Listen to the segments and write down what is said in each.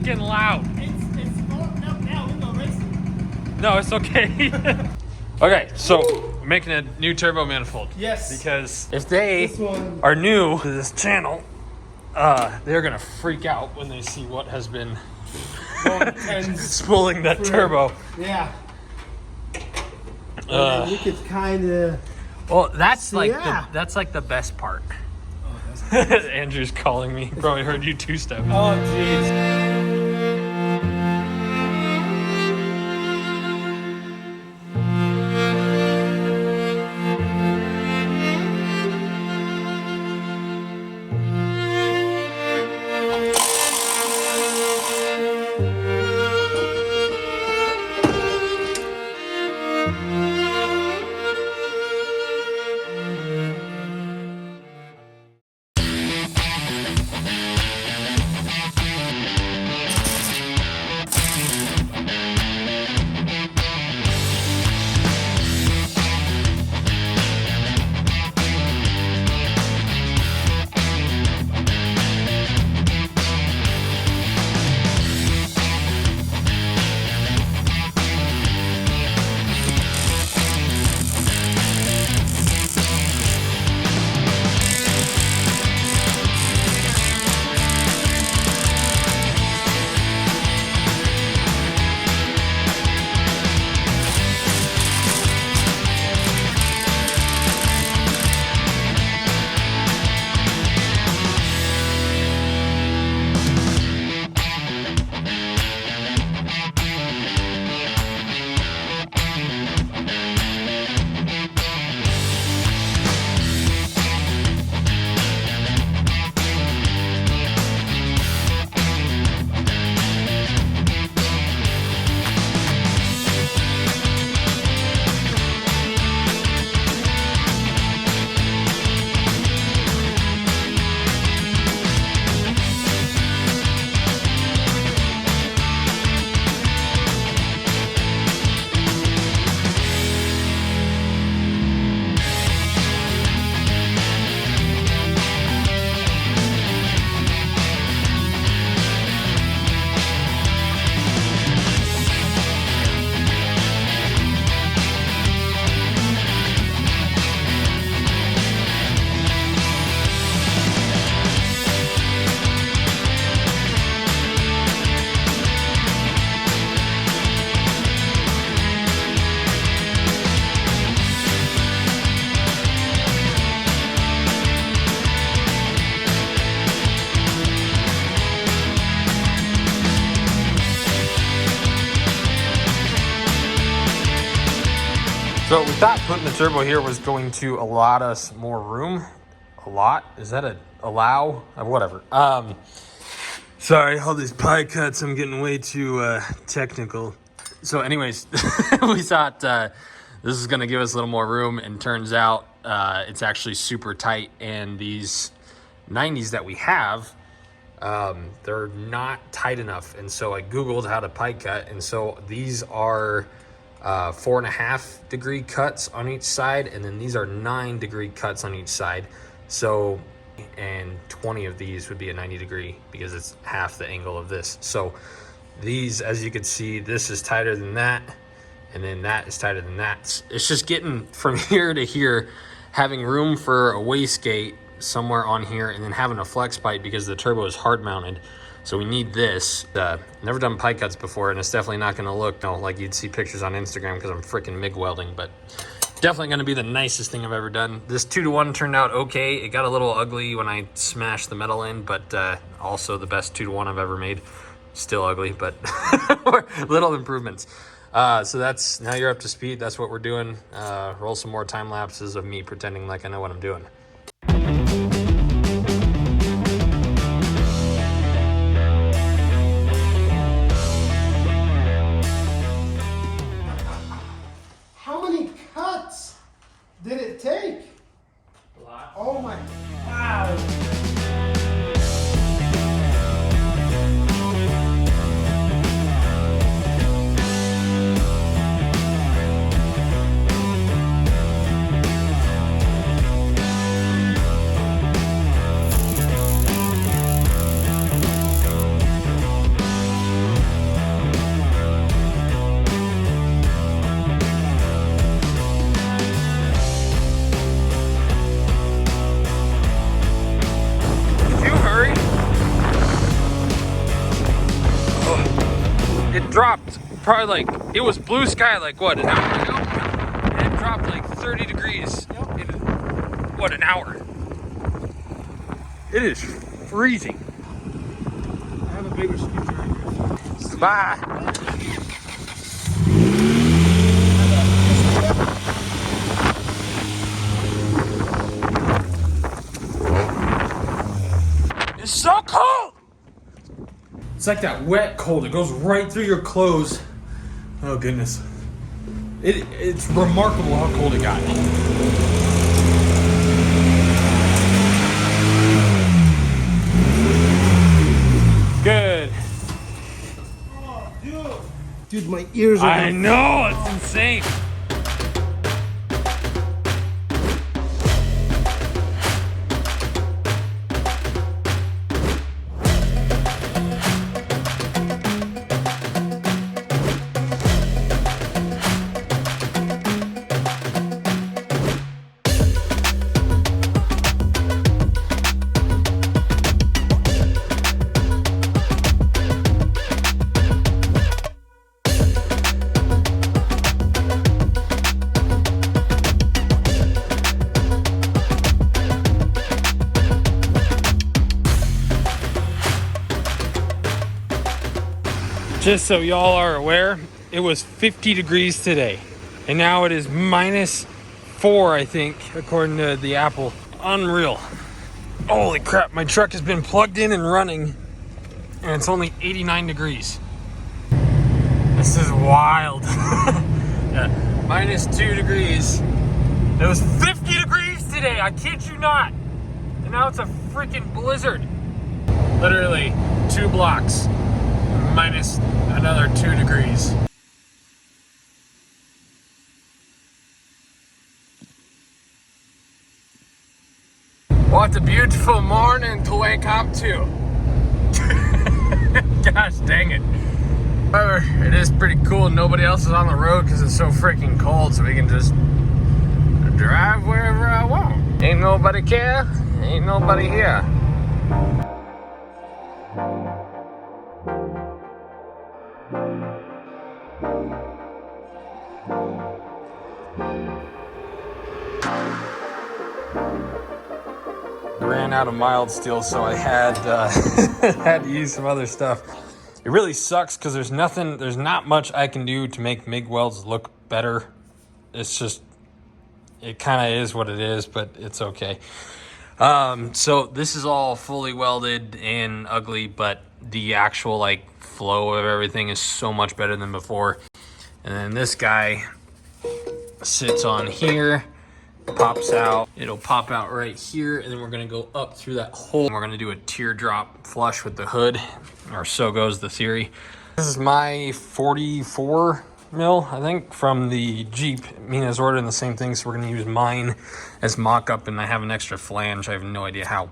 freaking loud. It's going up now. We go racing. No, it's okay. Okay, so we're making a new turbo manifold. Yes. Because if they are new to this channel, they're gonna freak out when they see what has been spooling that turbo. Yeah. You could kind of. Well, that's that's like the best part. Oh, Andrew's calling me. Probably heard you two-step. Oh, jeez. So we thought putting the turbo here was going to allot us more room. A lot? Is that a allow? Whatever. Sorry, all these pie cuts, I'm getting way too technical. So anyways, we thought this is gonna give us a little more room, and turns out it's actually super tight, and these 90s that we have, they're not tight enough. And so I Googled how to pie cut, and so these are 4.5 degree cuts on each side, and then these are 9 degree cuts on each side. So, and 20 of these would be a 90 degree because it's half the angle of this. So these, as you can see, this is tighter than that, and then that is tighter than that. It's just getting from here to here, having room for a wastegate somewhere on here, and then having a flex pipe because the turbo is hard mounted. So we need this. Never done pie cuts before, and it's definitely not gonna look like you'd see pictures on Instagram because I'm freaking MIG welding, but definitely gonna be the nicest thing I've ever done. This 2-to-1 turned out okay. It got a little ugly when I smashed the metal in, but also the best 2-to-1 I've ever made. Still ugly, but little improvements. So that's, now you're up to speed. That's what we're doing. Roll some more time lapses of me pretending like I know what I'm doing. Did it take? A lot. Oh my, wow. probably like, it was blue sky like what, an hour ago? And it dropped like 30 degrees in, what, an hour? It is freezing. I have a bigger screwdriver. Bye. It's so cold! It's like that wet cold. It goes right through your clothes. Oh goodness. It's remarkable how cold it got. Good. Oh, dude, my ears are. I know, it's insane. Just so y'all are aware, it was 50 degrees today, and now it is -4, I think, according to the Apple. Unreal. Holy crap, my truck has been plugged in and running, and it's only 89 degrees. This is wild. Yeah, -2 degrees. It was 50 degrees today, I kid you not. And now it's a freaking blizzard. Literally 2 blocks. Minus another 2 degrees. What a beautiful morning to wake up to. Gosh dang it. However, it is pretty cool. Nobody else is on the road because it's so freaking cold, so we can just drive wherever I want. Ain't nobody care, ain't nobody here. I ran out of mild steel, so I had had to use some other stuff. It really sucks because there's not much I can do to make MIG welds look better. It's just, it kind of is what it is, but it's okay. So this is all fully welded and ugly, but the actual like flow of everything is so much better than before. And then this guy sits on here, pops out. It'll pop out right here, and then we're gonna go up through that hole. We're gonna do a teardrop flush with the hood, or so goes the theory. This is my 44 mil, I think, from the Jeep. Mena's ordering the same thing, so we're gonna use mine as mock-up, and I have an extra flange. I have no idea how.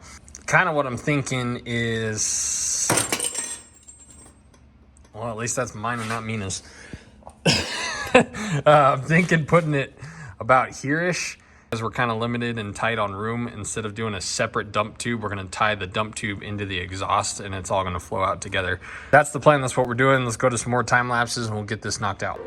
Kind of what I'm thinking is, well, at least that's mine and not Mena's. I'm thinking putting it about here-ish, because we're kind of limited and tight on room. Instead of doing a separate dump tube, we're going to tie the dump tube into the exhaust, and it's all going to flow out together. That's the plan. That's what we're doing. Let's go to some more time lapses and we'll get this knocked out.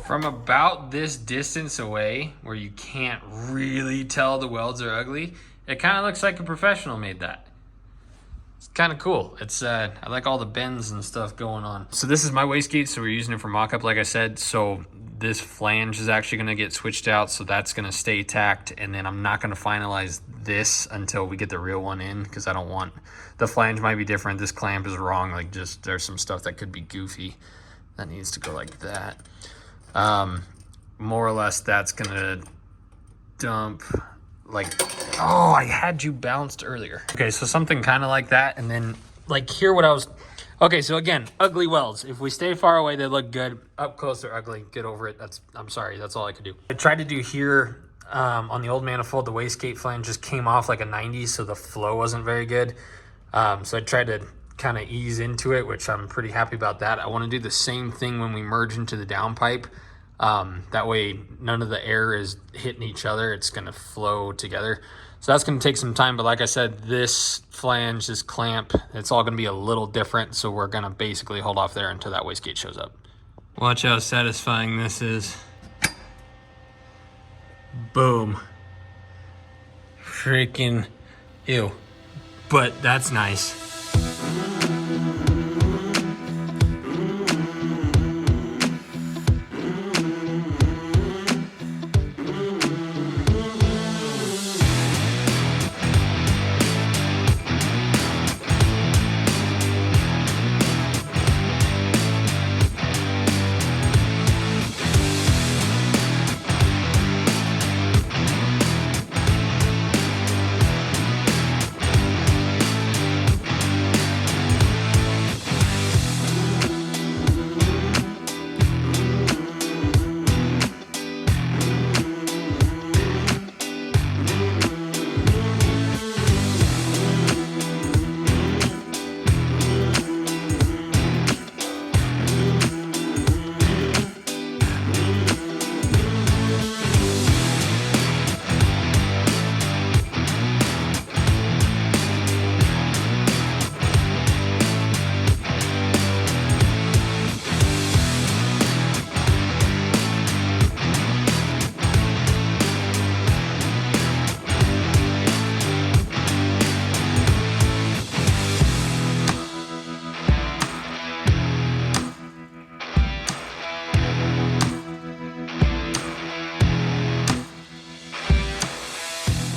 From about this distance away, where you can't really tell the welds are ugly, it kind of looks like a professional made that. It's kind of cool. It's I like all the bends and stuff going on. So this is my wastegate, so we're using it for mock-up, like I said. So this flange is actually going to get switched out, so that's going to stay tacked, and then I'm not going to finalize this until we get the real one in, because I don't want, the flange might be different, this clamp is wrong, like just there's some stuff that could be goofy. That needs to go like that. More or less, that's gonna dump like, oh, I had you balanced earlier. Okay, so something kind of like that. And then like here what I was, okay, so again, ugly welds. If we stay far away, they look good. Up close, they're ugly. Get over it. I'm sorry, that's all I could do. I tried to do here on the old manifold, the wastegate flange just came off like a 90, so the flow wasn't very good. So I tried to kind of ease into it, which I'm pretty happy about that. I want to do the same thing when we merge into the downpipe. That way none of the air is hitting each other. It's going to flow together. So that's going to take some time. But like I said, this flange, this clamp, it's all going to be a little different. So we're going to basically hold off there until that wastegate shows up. Watch how satisfying this is. Boom. Freaking ew. But that's nice.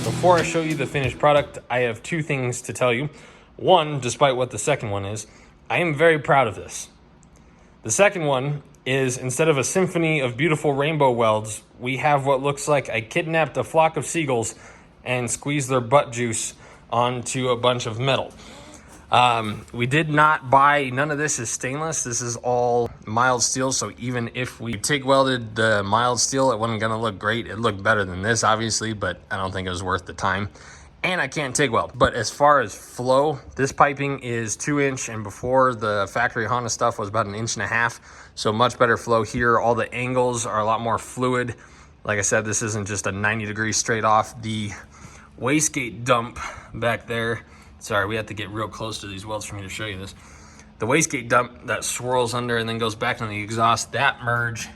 Before I show you the finished product, I have two things to tell you. One, despite what the second one is, I am very proud of this. The second one is, instead of a symphony of beautiful rainbow welds, we have what looks like I kidnapped a flock of seagulls and squeezed their butt juice onto a bunch of metal. We did not buy, none of this is stainless. This is all mild steel. So even if we TIG welded the mild steel, it wasn't gonna look great. It looked better than this, obviously, but I don't think it was worth the time. And I can't TIG weld. But as far as flow, this piping is 2-inch, and before the factory Honda stuff was about 1.5 inches. So much better flow here. All the angles are a lot more fluid. Like I said, this isn't just a 90 degrees straight off. The wastegate dump back there, sorry, we have to get real close to these welds for me to show you this. The wastegate dump that swirls under and then goes back on the exhaust, that merge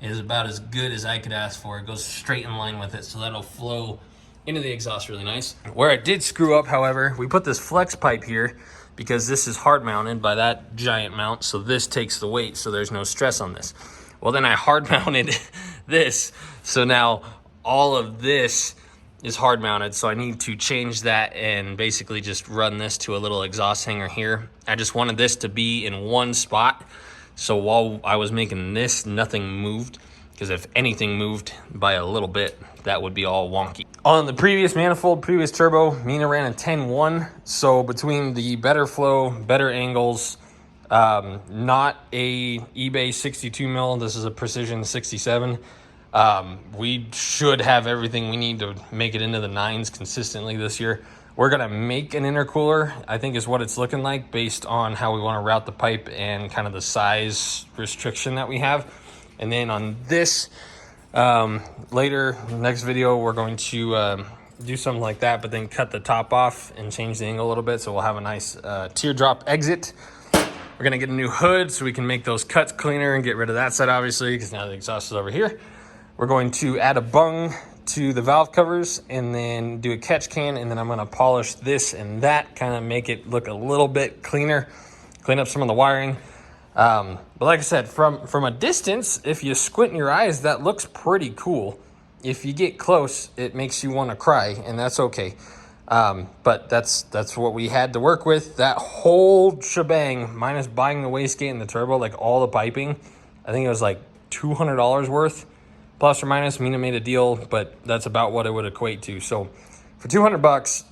is about as good as I could ask for. It goes straight in line with it, so that'll flow into the exhaust really nice. Where I did screw up, however, we put this flex pipe here because this is hard mounted by that giant mount, so this takes the weight, so there's no stress on this. Well, then I hard mounted this, so now all of this is hard mounted, so I need to change that and basically just run this to a little exhaust hanger here. I just wanted this to be in one spot, so while I was making this, nothing moved, because if anything moved by a little bit, that would be all wonky. On the previous manifold, previous turbo, Mena ran a 10-1, so between the better flow, better angles, not a eBay 62 mil, this is a precision 67. We should have everything we need to make it into the 9s consistently this year. We're gonna make an intercooler, I think is what it's looking like, based on how we wanna route the pipe and kind of the size restriction that we have. And then on this, later, next video, we're going to do something like that, but then cut the top off and change the angle a little bit, so we'll have a nice teardrop exit. We're gonna get a new hood so we can make those cuts cleaner and get rid of that side, obviously, because now the exhaust is over here. We're going to add a bung to the valve covers and then do a catch can, and then I'm gonna polish this and that, kind of make it look a little bit cleaner, clean up some of the wiring. But like I said, from a distance, if you squint your eyes, that looks pretty cool. If you get close, it makes you want to cry, and that's okay. But that's what we had to work with. That whole shebang, minus buying the wastegate and the turbo, like all the piping, I think it was like $200 worth, plus or minus. Mena made a deal, but that's about what it would equate to. So for 200 bucks,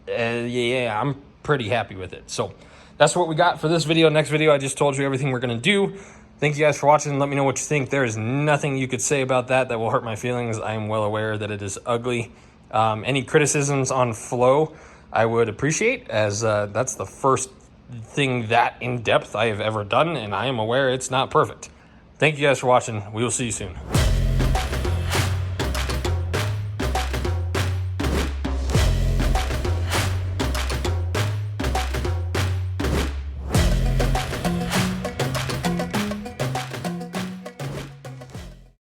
yeah, I'm pretty happy with it. So that's what we got for this video. Next video, I just told you everything we're gonna do. Thank you guys for watching. Let me know what you think. There is nothing you could say about that will hurt my feelings. I am well aware that it is ugly. Any criticisms on flow, I would appreciate, as that's the first thing that in depth I have ever done, and I am aware it's not perfect. Thank you guys for watching. We will see you soon.